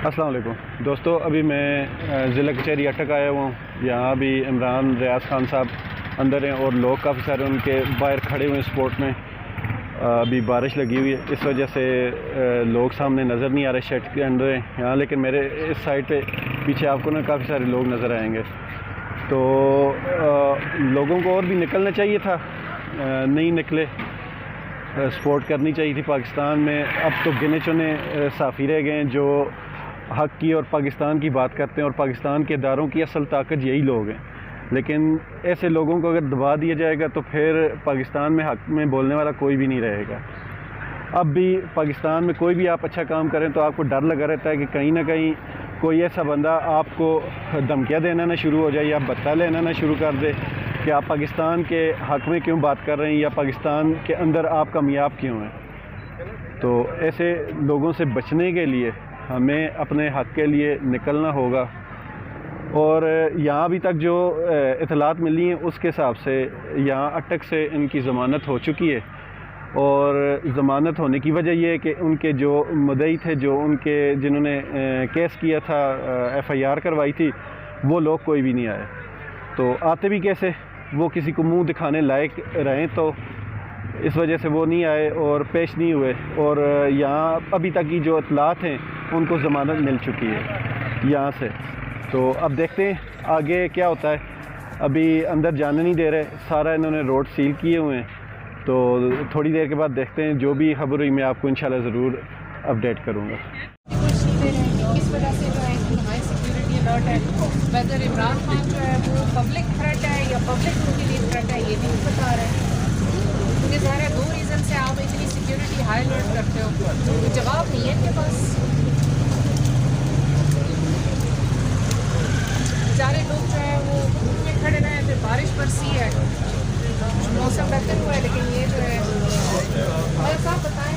अस्सलाम वालेकुम दोस्तों, अभी मैं ज़िला कचहरी अटक आया हुआ हूँ। यहाँ भी इमरान रियाज खान साहब अंदर हैं और लोग काफ़ी सारे उनके बाहर खड़े हुए हैं स्पोर्ट में। अभी बारिश लगी हुई है, इस वजह से लोग सामने नज़र नहीं आ रहे, शेड के अंदर हैं यहाँ। लेकिन मेरे इस साइड पे पीछे आपको ना काफ़ी सारे लोग नज़र आएंगे। तो लोगों को और भी निकलना चाहिए था, नहीं निकले। सपोर्ट करनी चाहिए थी पाकिस्तान में। अब तो गिने चुने साफ़ी रह गए हैं जो हक़ की और पाकिस्तान की बात करते हैं, और पाकिस्तान के इदारों की असल ताकत यही लोग हैं। लेकिन ऐसे लोगों को अगर दबा दिया जाएगा तो फिर पाकिस्तान में हक़ में बोलने वाला कोई भी नहीं रहेगा। अब भी पाकिस्तान में कोई भी आप अच्छा काम करें तो आपको डर लगा रहता है कि कहीं ना कहीं कोई ऐसा बंदा आपको धमकियाँ देना ना शुरू हो जाए या बत्ता लेना ना शुरू कर दे कि आप पाकिस्तान के हक़ में क्यों बात कर रहे हैं या पाकिस्तान के अंदर आप कामयाब क्यों हैं। तो ऐसे लोगों से बचने के लिए हमें अपने हक़ के लिए निकलना होगा। और यहाँ अभी तक जो इतलात मिली हैं उसके हिसाब से यहाँ अटक से इनकी ज़मानत हो चुकी है, और ज़मानत होने की वजह यह है कि उनके जो मुद्दई थे, जो उनके जिन्होंने केस किया था, FIR करवाई थी, वो लोग कोई भी नहीं आए। तो आते भी कैसे, वो किसी को मुंह दिखाने लायक रहें, तो इस वजह से वो नहीं आए और पेश नहीं हुए। और यहाँ अभी तक की जो इतलात हैं उनको ज़मानत मिल चुकी है यहाँ से। तो अब देखते हैं आगे क्या होता है। अभी अंदर जाने नहीं दे रहे, सारा इन्होंने रोड सील किए हुए हैं। तो थोड़ी देर के बाद देखते हैं, जो भी खबर हुई मैं आपको इंशाल्लाह ज़रूर अपडेट करूँगा। किस वजह से जो है इतनी हाई सिक्योरिटी अलर्ट है, वेदर इमरान खान जो है वो पब्लिक थ्रेट है या पब्लिक के लिए थ्रेट है, ये नहीं बता रहे हैं। क्योंकि ज़ाहिर है दो रीज़न से आप इतनी सिक्योरिटी हाई अलर्ट करते हो, जवाब नहीं है इनके पास। बेचारे लोग जो है वो धूप में खड़े रहे, फिर बारिश बरसी है, मौसम बेहतर हुआ है, लेकिन ये जो है साहब बताएं।